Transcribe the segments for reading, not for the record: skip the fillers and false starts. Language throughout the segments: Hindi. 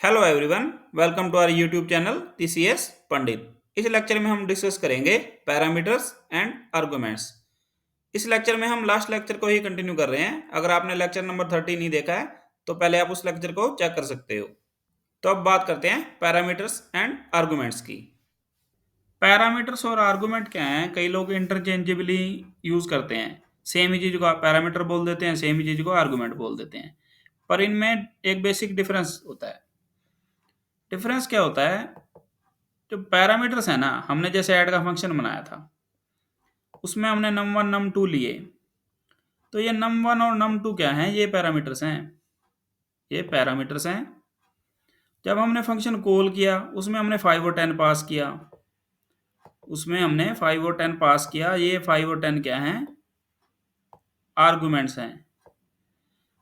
Hello everyone, welcome to our YouTube channel TCS Pandit. इस लेक्चर में हम डिस्कस करेंगे पैरामीटर्स एंड आर्गुमेंट्स। इस लेक्चर में हम लास्ट लेक्चर को ही कंटिन्यू कर रहे हैं। अगर आपने लेक्चर नंबर 30 नहीं देखा है तो पहले आप उस लेक्चर को चेक कर सकते हो। तो अब बात करते हैं पैरामीटर्स एंड आर्गुमेंट्स की। पैरामीटर्स और आर्गुमेंट क्या हैं? कई लोग इंटरचेंजेबली यूज करते हैं। सेम ही चीज को आप पैरामीटर बोल देते हैं, सेम ही चीज को आर्गुमेंट बोल देते हैं, पर इनमें एक बेसिक डिफरेंस होता है। डिफरेंस क्या होता है? जो पैरामीटर्स है ना, हमने जैसे ऐड का फंक्शन बनाया था, उसमें हमने num1 num2 लिए। तो ये num1 और num2 क्या हैं? ये पैरामीटर्स हैं। ये पैरामीटर्स हैं। जब हमने फंक्शन कॉल किया, उसमें हमने 5 और 10 पास किया। उसमें हमने 5 और 10 पास किया। ये 5 और 10 क्या हैं? आर्गुमेंट्स हैं।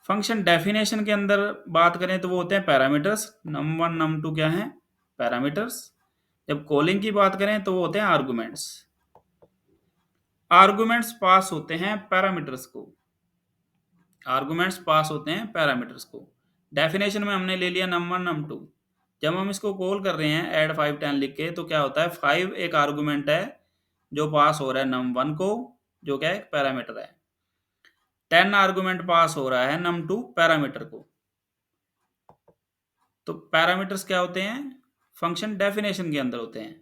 फंक्शन डेफिनेशन के अंदर बात करें तो वो होते हैं पैरामीटर्स। num1 num2 क्या हैं? पैरामीटर्स। जब कॉलिंग की बात करें तो वो होते हैं आर्गुमेंट्स। आर्गुमेंट्स पास होते हैं पैरामीटर्स को। आर्गुमेंट्स पास होते हैं पैरामीटर्स को। डेफिनेशन में हमने ले लिया num1 num2। जब हम इसको कॉल कर रहे हैं ऐड 5 10 लिख के, तो क्या होता है? 5 एक आर्गुमेंट है जो पास हो रहा है num1 को, जो क्या है? पैरामीटर है। 10 आर्गुमेंट पास हो रहा है num2 पैरामीटर को। तो पैरामीटर्स क्या होते हैं? फंक्शन डेफिनेशन के अंदर होते हैं।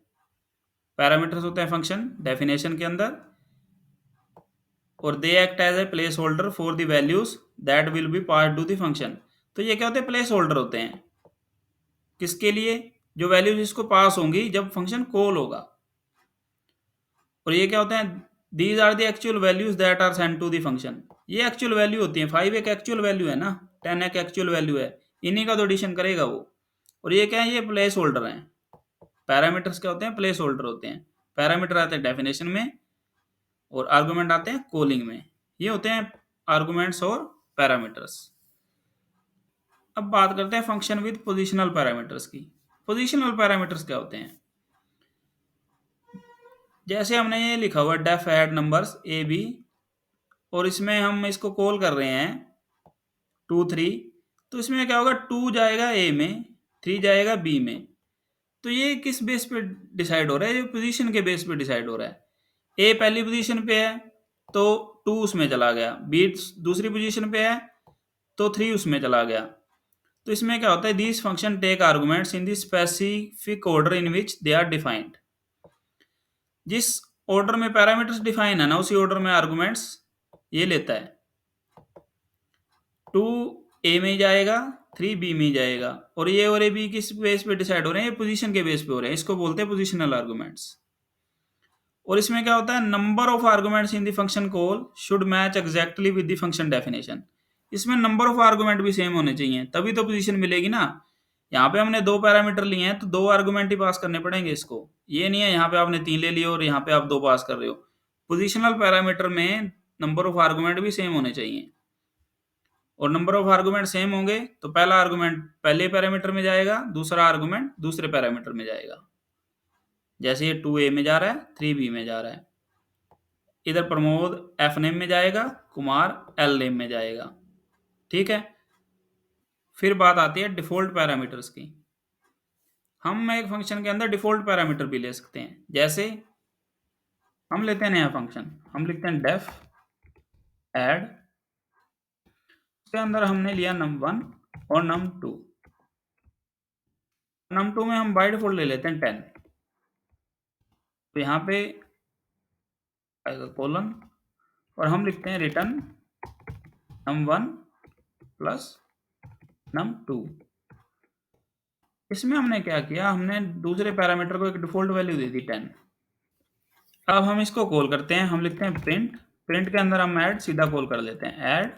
पैरामीटर्स होते हैं फंक्शन डेफिनेशन के अंदर, और they act as a place holder for the values that will be pass to the function. तो ये क्या होते हैं? प्लेस होल्डर होते हैं। किसके लिए? जो वैल्यूज इसको पास होंगी जब फंक्शन कॉल होगा। और ये क्या होते हैं? These are the actual values that are sent to the function. ये एक्चुअल वैल्यू होती है। 5 एक एक्चुअल वैल्यू है ना, 10 एक एक्चुअल वैल्यू है। इन्हीं का तो एडिशन करेगा वो। और ये क्या है? ये प्लेस होल्डर है। पैरामीटर्स क्या होते हैं? प्लेस होल्डर होते हैं। पैरामीटर आते हैं डेफिनेशन में और आर्गुमेंट आते हैं कॉलिंग में। ये होते हैं आर्गुमेंट्स और पैरामीटर्स। अब बात करते हैं फंक्शन विद पोजिशनल पैरामीटर्स की। पोजिशनल पैरामीटर्स क्या होते हैं? जैसे हमने ये लिखा हुआ def add numbers A B, और इसमें हम इसको कॉल कर रहे हैं 2 3। तो इसमें क्या होगा? 2 जाएगा ए में, 3 जाएगा बी में। तो ये किस बेस पे डिसाइड हो रहा है? ये पोजीशन के बेस पे डिसाइड हो रहा है। ए पहली पोजीशन पे है तो 2 उसमें चला गया, बी दूसरी पोजीशन पे है तो 3 उसमें चला गया। तो इसमें क्या होता है? This function take arguments in the specific order in which they are defined. जिस ऑर्डर में पैरामीटर्स डिफाइन है ना, उसी ऑर्डर में आर्गुमेंट्स ये लेता है। 2 ए में जाएगा, 3 बी में जाएगा। और ए बी किस बेस पे डिसाइड हो रहे हैं? ये पोजीशन के बेस पे हो रहे हैं। इसको बोलते हैं पोजिशनल आर्गुमेंट्स। और इसमें क्या होता है? Number of arguments in the function call should match exactly with the function definition. इसमें नंबर ऑफ आर्गुमेंट भी सेम होने चाहिए, तभी तो पोजीशन मिलेगी ना। यहाँ पे हमने 2 पैरामीटर लिए हैं तो 2 आर्गुमेंट ही पास करने पड़ेंगे इसको। ये नहीं है यहाँ पे आपने 3 ले लिए और यहाँ पे आप 2 पास कर रहे हो। पोजिशनल पैरामीटर में नंबर ऑफ आर्गुमेंट भी सेम होने चाहिए। और नंबर ऑफ आर्गुमेंट सेम होंगे तो पहला आर्गुमेंट पहले पैरामीटर में जाएगा, दूसरा आर्गुमेंट दूसरे पैरामीटर में जाएगा। जैसे ये 2 ए में जा रहा है, 3 बी में जा रहा है। इधर प्रमोद एफ नेम में जाएगा, कुमार एल नेम में जाएगा। ठीक है। फिर बात आती है डिफॉल्ट पैरामीटर्स की। हम एक फंक्शन के अंदर डिफॉल्ट पैरामीटर भी ले सकते हैं। जैसे हम लेते हैं नया फंक्शन, हम लिखते हैं डेफ ऐड। उसके अंदर हमने लिया num1 और num2। num2 में हम बाय डिफॉल्ट ले लेते हैं 10। तो यहाँ पे आएगा कोलन और हम लिखते हैं रिटर्न num1 प्लस num2। इसमें हमने क्या किया? हमने दूसरे पैरामीटर को एक डिफॉल्ट वैल्यू दे दी 10। अब हम इसको कॉल करते हैं, हम लिखते हैं प्रिंट। प्रिंट के अंदर हम ऐड सीधा कॉल कर लेते हैं ऐड।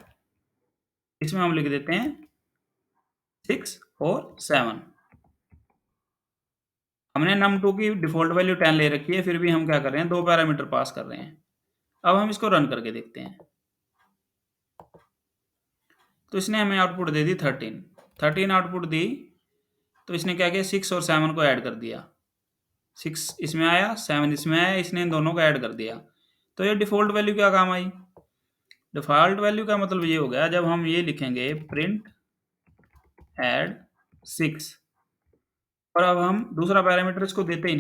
इसमें हम लिख देते हैं 6 और 7। हमने num2 की डिफॉल्ट वैल्यू 10 ले रखी है, फिर भी हम क्या कर रहे हैं? 2 पैरामीटर पास कर रहे हैं। अब हम इसको रन करके देखते हैं। तो इसने हमें आउटपुट दे दी 13 आउटपुट दी। तो इसने क्या किया? 6 और 7 को ऐड कर दिया। 6 इसमें आया, 7 इसमें आया, इसने इन दोनों को ऐड कर दिया। तो ये डिफॉल्ट वैल्यू क्या काम आई? डिफॉल्ट वैल्यू का मतलब ये हो गया, जब हम ये लिखेंगे प्रिंट ऐड 6 और अब हम दूसरा पैरामीटर इसको देते ही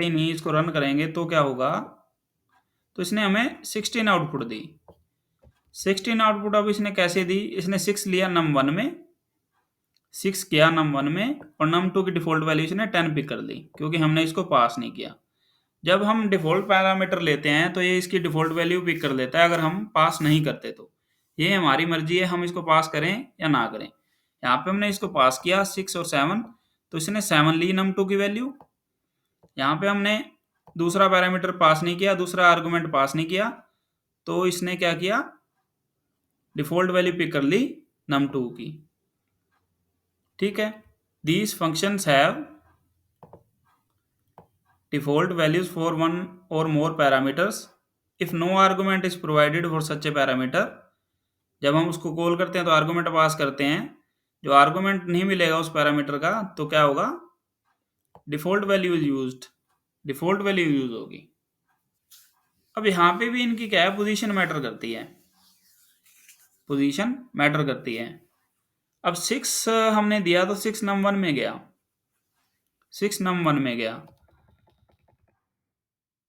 नहीं, इसको रन करेंगे तो क्या होगा, तो इसने हमें 16 आउटपुट दी। 16 आउटपुट अब इसने कैसे दी, इसने 6 लिया num1 में, 6 किया num1 में, और num2 की डिफॉल्ट वैल्यू इसने 10 पिक कर ली क्योंकि हमने इसको पास नहीं किया। जब हम डिफॉल्ट पैरामीटर लेते हैं तो ये इसकी डिफॉल्ट वैल्यू पिक कर लेता है अगर हम पास नहीं करते तो। ये हमारी मर्जी है हम इसको पास करें या ना करें। यहाँ पे हमने इसको पास किया 6 और 7, तो इसने 7 ली num2 की वैल्यू। यहाँ पे हमने दूसरा पैरामीटर पास नहीं किया, दूसरा आर्गुमेंट पास नहीं किया, तो इसने क्या किया, डिफॉल्ट वैल्यू पिक कर ली num2 की। ठीक है, these functions have default values for one or more parameters if no argument is provided for such a parameter। जब हम उसको कॉल करते हैं तो आर्गुमेंट पास करते हैं, जो आर्गुमेंट नहीं मिलेगा उस पैरामीटर का तो क्या होगा, default value is used, default value use होगी। अब यहाँ पे भी इनकी क्या है, पोजीशन मैटर करती है, पोजीशन मैटर करती है। अब 6 हमने दिया तो 6 num1 में गया, 6 num1 में गया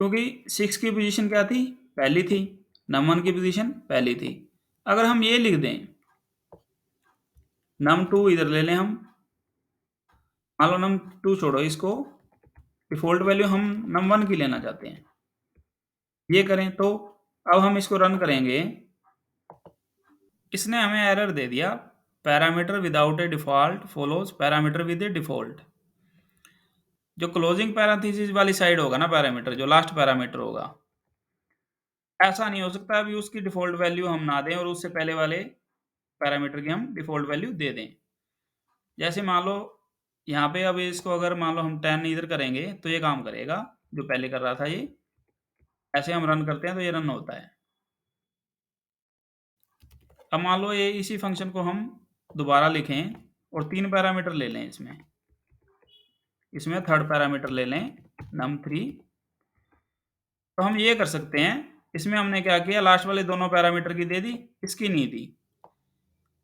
क्योंकि 6 की पोजीशन क्या थी, पहली थी, num1 की पोजीशन पहली थी। अगर हम ये लिख दें, num2 इधर ले लें हम, मान लो num2 छोड़ो, इसको डिफॉल्ट वैल्यू हम num1 की लेना चाहते हैं, ये करें तो अब हम इसको रन करेंगे, इसने हमें एरर दे दिया, parameter without A default follows parameter with A default. जो क्लोजिंग पैरेंथेसिस वाली साइड होगा ना पैरामीटर, जो लास्ट पैरामीटर होगा, ऐसा नहीं हो सकता अभी उसकी डिफॉल्ट वैल्यू हम ना दें और उससे पहले वाले पैरामीटर की हम डिफॉल्ट वैल्यू दे दें। जैसे मान लो यहाँ पे अब इसको अगर मान लो हम 10 इधर करेंगे तो ये काम करेगा जो पहले कर रहा था, ये ऐसे हम रन करते हैं तो ये रन होता है। अब मान लो ये इसी फंक्शन को हम दोबारा लिखें और 3 पैरामीटर ले लें, इसमें थर्ड पैरामीटर ले लें num3, तो हम ये कर सकते हैं, इसमें हमने क्या किया, लास्ट वाले दोनों पैरामीटर की दे दी, इसकी नहीं दी,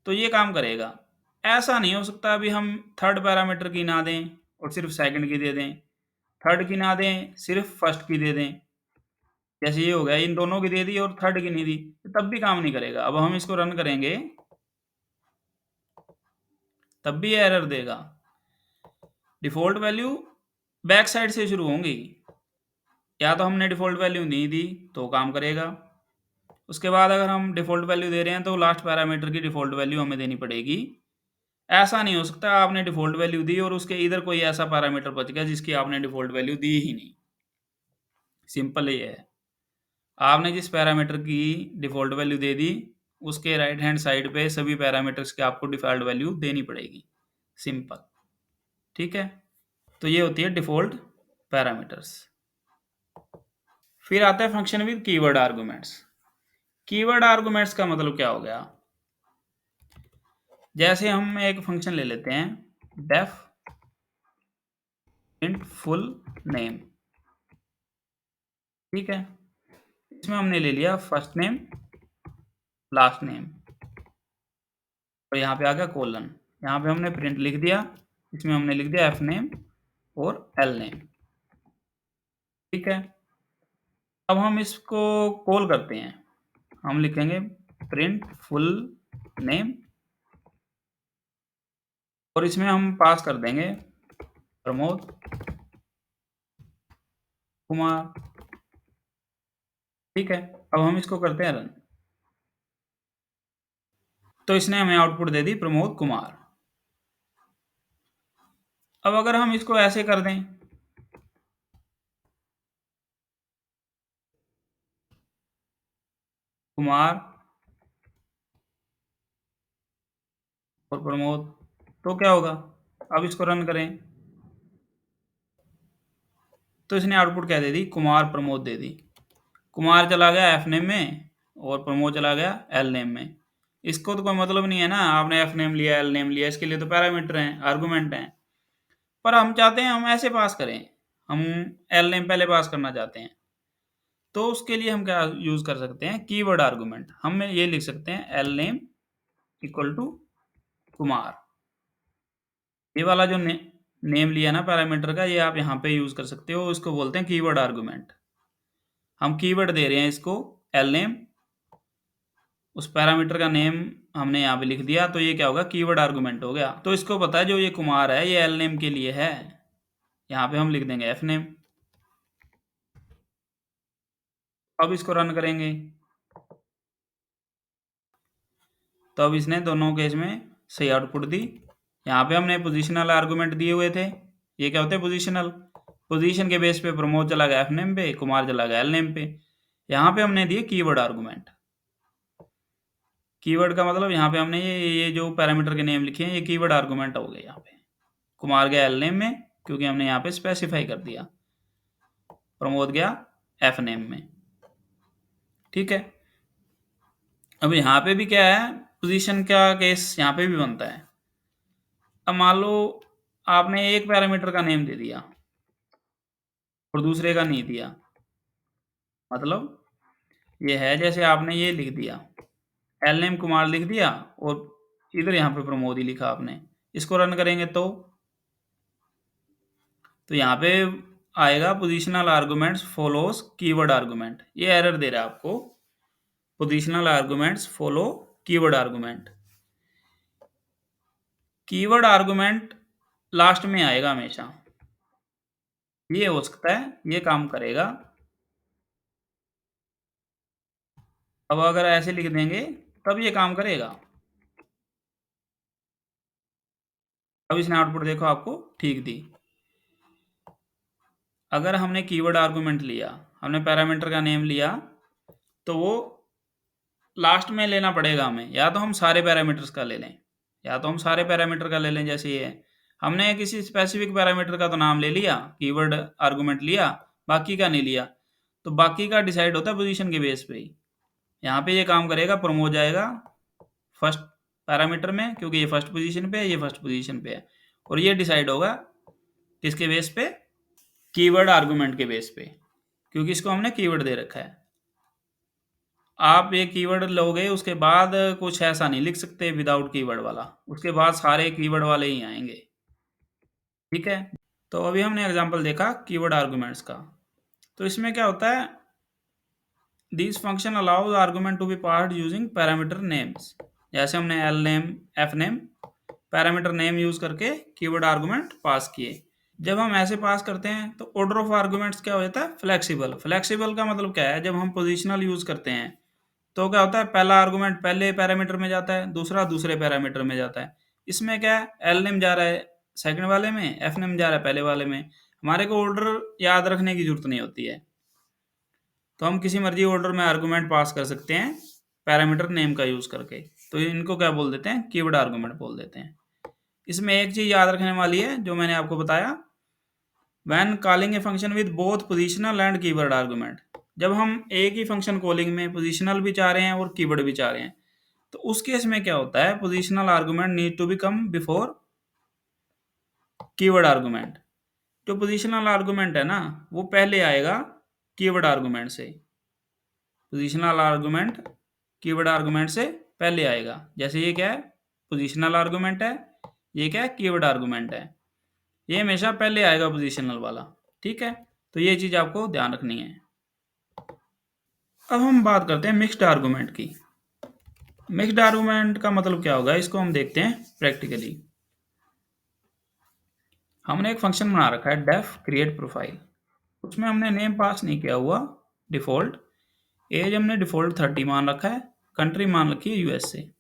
तो ये काम करेगा। ऐसा नहीं हो सकता अभी हम थर्ड पैरामीटर की ना दें और सिर्फ सेकंड की दे दें, थर्ड की ना दें सिर्फ फर्स्ट की दे दें, जैसे ये हो गया, इन दोनों की दे दी और थर्ड की नहीं दी, तब भी काम नहीं करेगा। अब हम इसको रन करेंगे तब भी एरर देगा। डिफॉल्ट वैल्यू बैक साइड से शुरू होंगी, या तो हमने डिफॉल्ट वैल्यू नहीं दी तो काम करेगा, उसके बाद अगर हम डिफॉल्ट वैल्यू दे रहे हैं तो लास्ट पैरामीटर की डिफॉल्ट वैल्यू हमें देनी पड़ेगी। ऐसा नहीं हो सकता आपने डिफॉल्ट वैल्यू दी और उसके इधर कोई ऐसा पैरामीटर बच गया जिसकी आपने डिफॉल्ट वैल्यू दी ही नहीं। सिंपल ये है, आपने जिस पैरामीटर की डिफॉल्ट वैल्यू दे दी उसके राइट हैंड साइड पे सभी पैरामीटर्स की आपको डिफॉल्ट वैल्यू देनी पड़ेगी, सिंपल। ठीक है, तो ये होती है डिफॉल्ट पैरामीटर्स। फिर आता है function with keyword arguments. Keyword arguments का मतलब क्या हो गया, जैसे हम एक फंक्शन ले लेते हैं डेफ इंट फुल नेम, ठीक है, इसमें हमने ले लिया फर्स्ट नेम लास्ट नेम और यहाँ पे आ गया कोलन, यहाँ पे हमने प्रिंट लिख दिया, इसमें हमने लिख दिया एफ नेम और एल नेम। ठीक है, अब हम इसको कॉल करते हैं, हम लिखेंगे प्रिंट फुल नेम और इसमें हम पास कर देंगे प्रमोद कुमार। ठीक है, अब हम इसको करते हैं रन, तो इसने हमें आउटपुट दे दी प्रमोद कुमार। अब अगर हम इसको ऐसे कर दें, कुमार और प्रमोद, तो क्या होगा, अब इसको रन करें तो इसने आउटपुट क्या दे दी, कुमार प्रमोद दे दी। कुमार चला गया एफ नेम में और प्रमोद चला गया एल नेम में। इसको तो कोई मतलब नहीं है ना, आपने एफ नेम लिया एल नेम लिया, इसके लिए तो पैरामीटर हैं, आर्गुमेंट हैं, पर हम चाहते हैं हम ऐसे पास करें, हम एल नेम पहले पास करना चाहते हैं, तो उसके लिए हम क्या यूज कर सकते हैं, कीवर्ड आर्गुमेंट। हम ये लिख सकते हैं L name equal to Kumar, ये वाला जो नेम लिया ना पैरामीटर का, ये आप यहाँ पे यूज कर सकते हो, इसको बोलते हैं कीवर्ड आर्गुमेंट। हम कीवर्ड दे रहे हैं इसको, एल नेम, उस पैरामीटर का नेम हमने यहाँ पे लिख दिया, तो ये क्या होगा, कीवर्ड आर्गुमेंट हो गया। तो इसको पता है जो ये कुमार है ये एल नेम के लिए है, यहाँ पे हम लिख देंगे एफ नेम। अब इसको रन करेंगे तो अब इसने दोनों केस में सही आउटपुट दी। यहाँ पे हमने पोजिशनल आर्गुमेंट दिए हुए थे, ये क्या होते हैं, पोजिशनल। पोजीशन के बेस पे प्रमोद चला गया एफ नेम पे, कुमार चला गया एल नेम पे। यहाँ पे हमने दिए कीवर्ड आर्गुमेंट। कीवर्ड का मतलब यहाँ पे हमने ये जो पैरामीटर के नेम लिखे हैं ये कीवर्ड आर्गुमेंट हो गए। यहाँ पे कुमार गया एल नेम में क्योंकि हमने यहाँ पे स्पेसिफाई कर दिया, प्रमोद गया एफ नेम में, ठीक है। अब यहाँ पे भी क्या है, पोजीशन का केस यहाँ पे भी बनता है। अब मान लो आपने एक पैरामीटर का नेम दे दिया और दूसरे का नहीं दिया, मतलब ये है जैसे आपने ये लिख दिया एल नेम कुमार लिख दिया और इधर यहाँ पे प्रमोद ही लिखा आपने। इसको रन करेंगे तो यहाँ पे आएगा positional arguments follows keyword argument, ये एरर दे रहा है आपको, positional arguments follow keyword argument. Keyword argument last में आएगा हमेशा, ये हो सकता है ये काम करेगा। अब अगर ऐसे लिख देंगे तब ये काम करेगा। अब इसने आउटपुट देखो आपको ठीक दी। अगर हमने कीवर्ड आर्गुमेंट लिया, हमने पैरामीटर का नेम लिया, तो वो लास्ट में लेना पड़ेगा हमें, या तो हम सारे पैरामीटर्स का ले लें, या तो हम सारे पैरामीटर का ले लें। जैसे ये हमने किसी स्पेसिफिक पैरामीटर का तो नाम ले लिया, कीवर्ड आर्गुमेंट लिया, बाकी का नहीं लिया, तो बाकी का डिसाइड होता है पोजीशन के बेस पे ही। यहाँ पे ये काम करेगा, प्रमोद जाएगा फर्स्ट पैरामीटर में क्योंकि ये फर्स्ट पोजीशन पे है, ये फर्स्ट पोजीशन पे है, और ये डिसाइड होगा किसके बेस पे, कीवर्ड आर्गुमेंट के बेस पे, क्योंकि इसको हमने कीवर्ड दे रखा है। आप ये कीवर्ड लोगे उसके बाद कुछ ऐसा नहीं लिख सकते विदाउट कीवर्ड वाला, उसके बाद सारे कीवर्ड वाले ही आएंगे, ठीक है। तो अभी हमने एग्जांपल देखा कीवर्ड आर्गुमेंट्स का। तो इसमें क्या होता है, this function allows argument to be passed using parameter names. जैसे हमने L name F name parameter name use करके कीवर्ड आर्गुमेंट पास किए। जब हम ऐसे पास करते हैं तो ऑर्डर ऑफ आर्गुमेंट्स क्या होता है, फ्लेक्सिबल। फ्लेक्सिबल का मतलब क्या है, जब हम पोजिशनल यूज करते हैं तो क्या होता है, पहला आर्गुमेंट पहले पैरामीटर में जाता है, दूसरा दूसरे पैरामीटर में जाता है। इसमें क्या है, एल नेम जा रहा है सेकंड वाले में, एफ नेम जा रहा है पहले वाले में। हमारे को ऑर्डर याद रखने की जरूरत नहीं होती है, तो हम किसी मर्जी ऑर्डर में आर्गुमेंट पास कर सकते हैं पैरामीटर नेम का यूज करके। तो इनको क्या बोल देते हैं, कीवर्ड आर्गुमेंट बोल देते हैं। इसमें एक चीज याद रखने वाली है जो मैंने आपको बताया, when calling a function with both positional and keyword argument. जब हम एक ही फंक्शन कॉलिंग में पोजिशनल भी चाह रहे हैं और कीवर्ड भी चाह रहे हैं, तो उस केस में क्या होता है, positional argument need to be come before keyword argument. जो पोजिशनल आर्गुमेंट है ना वो पहले आएगा कीवर्ड आर्गुमेंट से, पोजिशनल आर्गुमेंट कीवर्ड आर्गुमेंट से पहले आएगा। जैसे ये क्या है, पोजिशनल आर्गुमेंट है, ये क्या है, कीवर्ड आर्गुमेंट है, ये हमेशा पहले आएगा पोजिशनल वाला, ठीक है। तो ये चीज आपको ध्यान रखनी है। अब हम बात करते हैं मिक्स्ड आर्गुमेंट की। मिक्स्ड आर्गुमेंट का मतलब क्या होगा, इसको हम देखते हैं प्रैक्टिकली। हमने एक फंक्शन बना रखा है डेफ क्रिएट प्रोफाइल, उसमें हमने नेम पास नहीं किया हुआ डिफॉल्ट, एज हमने डिफॉल्ट 30 मान रखा है, कंट्री मान रखी है यूएसए।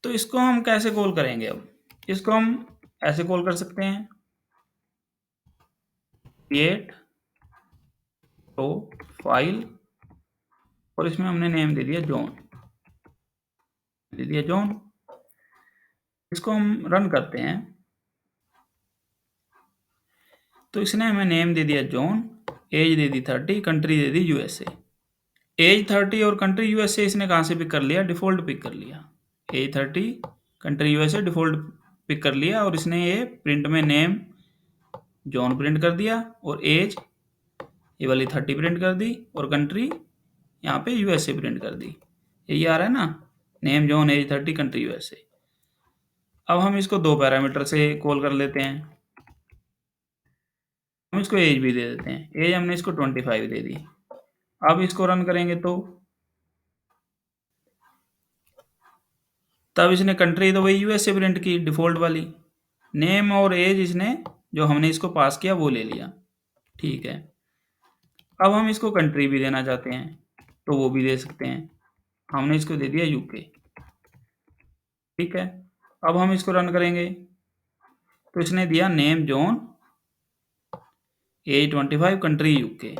तो इसको हम कैसे कॉल करेंगे, अब इसको हम ऐसे कॉल कर सकते हैं, क्रिएट प्रोफाइल, और इसमें हमने नेम दे दिया जॉन, दे दिया जॉन। इसको हम रन करते हैं तो इसने हमें नेम दे दिया जॉन, एज दे दी 30, कंट्री दे दी यूएसए। एज 30 और कंट्री यूएसए इसने कहाँ से पिक कर लिया, डिफॉल्ट पिक कर लिया। Age 30 country USA default pick कर लिया, और इसने ये प्रिंट में नेम जॉन प्रिंट कर दिया, और एज ये वाली 30 प्रिंट कर दी, और कंट्री यहाँ पे यूएसए प्रिंट कर दी। यही आ रहा है ना, name John age 30 country USA. अब हम इसको 2 पैरामीटर से कॉल कर लेते हैं। हम इसको एज भी दे देते हैं। एज हमने इसको 25 दे दी। अब इसको रन करेंगे तो तब इसने कंट्री तो वही यूएसए प्रिंट की डिफ़ॉल्ट वाली। नेम और एज इसने जो हमने इसको पास किया वो ले लिया। ठीक है। अब हम इसको कंट्री भी देना चाहते हैं तो वो भी दे सकते हैं। हमने इसको दे दिया यूके। ठीक है। अब हम इसको रन करेंगे तो इसने दिया name John, age 25, country UK.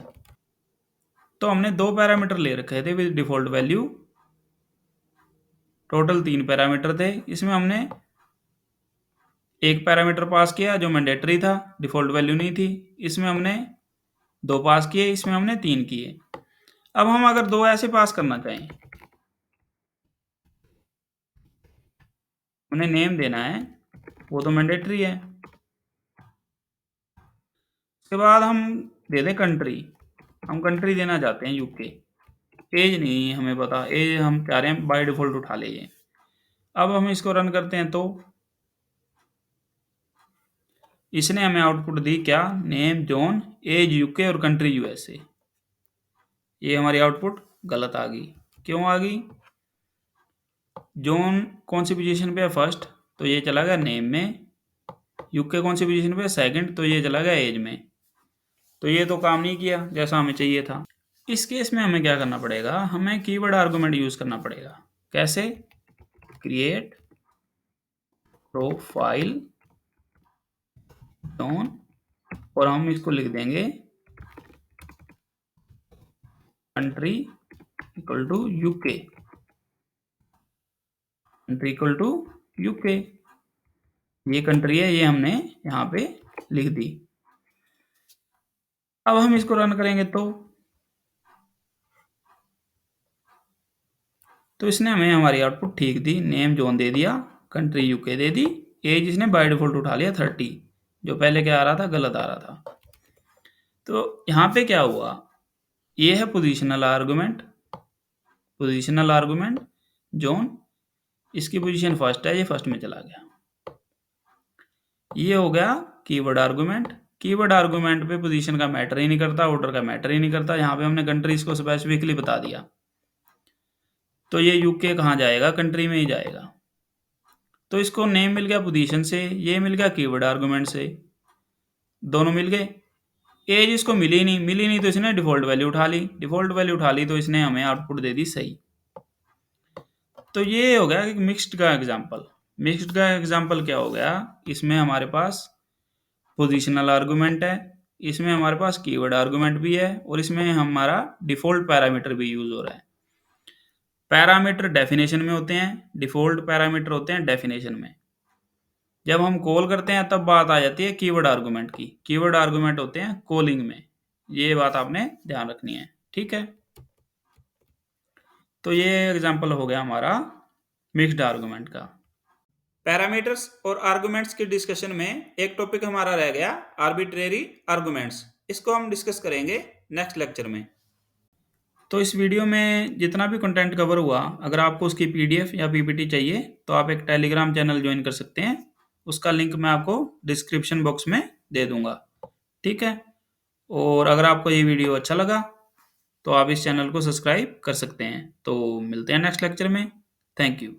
तो हमने 2 पैरामीटर ले रखे थे with default value. Total 3 parameter थे। इसमें हमने एक पैरामीटर पास किया जो मैंडेटरी था, डिफ़ॉल्ट वैल्यू नहीं थी। इसमें हमने 2 पास किए, इसमें हमने 3 किए। अब हम अगर 2 ऐसे पास करना चाहें, उन्हें नेम देना है, वो तो मैंडेटरी है। उसके बाद हम दे दें कंट्री। हम कंट्री देना चाहते हैं यूके। एज नहीं हमें पता, एज हम चाह रहे हैं बाय डिफ़ॉल्ट उठा ले ये। अब हम इसको रन करते हैं तो इसने हमें आउटपुट दी क्या, नेम जॉन, एज यूके और कंट्री यूएसए। ये हमारी आउटपुट गलत आ गई। क्यों आ गई? जॉन कौन सी पोजीशन पे है, फर्स्ट, तो ये चला गया नेम में। यूके कौन सी पोजीशन पे है, सेकंड, तो ये चला गया एज में। तो ये तो काम नहीं किया जैसा हमें चाहिए था। इस केस में हमें क्या करना पड़ेगा, हमें कीवर्ड आर्गुमेंट यूज करना पड़ेगा। कैसे? क्रिएट प्रोफाइल जॉन और हम इसको लिख देंगे country equal to UK. Country equal to UK, ये कंट्री है, ये हमने यहाँ पे लिख दी। अब हम इसको रन करेंगे तो इसने हमें हमारी आउटपुट ठीक दी। नेम जॉन दे दिया, कंट्री यूके दे दी, एज इसने बाय डिफॉल्ट उठा लिया 30, जो पहले क्या आ रहा था, गलत आ रहा था। तो यहाँ पे क्या हुआ, ये है positional argument. Positional argument John, इसकी पोजीशन फर्स्ट है, ये फर्स्ट में चला गया। ये हो गया कीवर्ड आर्गुमेंट। कीवर्ड आर्गुमेंट पे पोजीशन का मैटर ही नहीं करता, ऑर्डर का मैटर ही नहीं करता। यहाँ पे हमने कंट्रीज को स्पेसिफिकली बता दिया, तो ये यूके कहाँ जाएगा, कंट्री में ही जाएगा। तो इसको नेम मिल गया पोजीशन से, ये मिल गया कीवर्ड आर्गुमेंट से, दोनों मिल गए। एज इसको मिली नहीं तो इसने डिफॉल्ट वैल्यू उठा ली। डिफॉल्ट वैल्यू उठा ली तो इसने हमें आउटपुट दे दी सही। तो ये हो गया मिक्स्ड का एग्जाम्पल। मिक्स्ड का एग्जाम्पल क्या हो गया, इसमें हमारे पास पोजीशनल आर्गुमेंट है, इसमें हमारे पास कीवर्ड आर्गुमेंट भी है, और इसमें हमारा डिफॉल्ट पैरामीटर भी यूज हो रहा है। पैरामीटर डेफिनेशन में होते हैं, डिफॉल्ट पैरामीटर होते हैं डेफिनेशन में। जब हम कॉल करते हैं तब बात आ जाती है कीवर्ड आर्गुमेंट की। कीवर्ड आर्गुमेंट होते हैं कॉलिंग में, ये बात आपने ध्यान रखनी है। ठीक है, तो ये एग्जांपल हो गया हमारा मिक्स्ड आर्गुमेंट का। पैरामीटर्स और आर्गुमेंट्स के डिस्कशन में एक टॉपिक हमारा रह गया, आर्बिट्रेरी आर्गुमेंट्स। इसको हम डिस्कस करेंगे नेक्स्ट लेक्चर में। तो इस वीडियो में जितना भी कंटेंट कवर हुआ, अगर आपको उसकी पीडीएफ या पीपीटी चाहिए तो आप एक टेलीग्राम चैनल ज्वाइन कर सकते हैं। उसका लिंक मैं आपको डिस्क्रिप्शन बॉक्स में दे दूंगा। ठीक है, और अगर आपको ये वीडियो अच्छा लगा तो आप इस चैनल को सब्सक्राइब कर सकते हैं। तो मिलते हैं नेक्स्ट लेक्चर में। Thank you.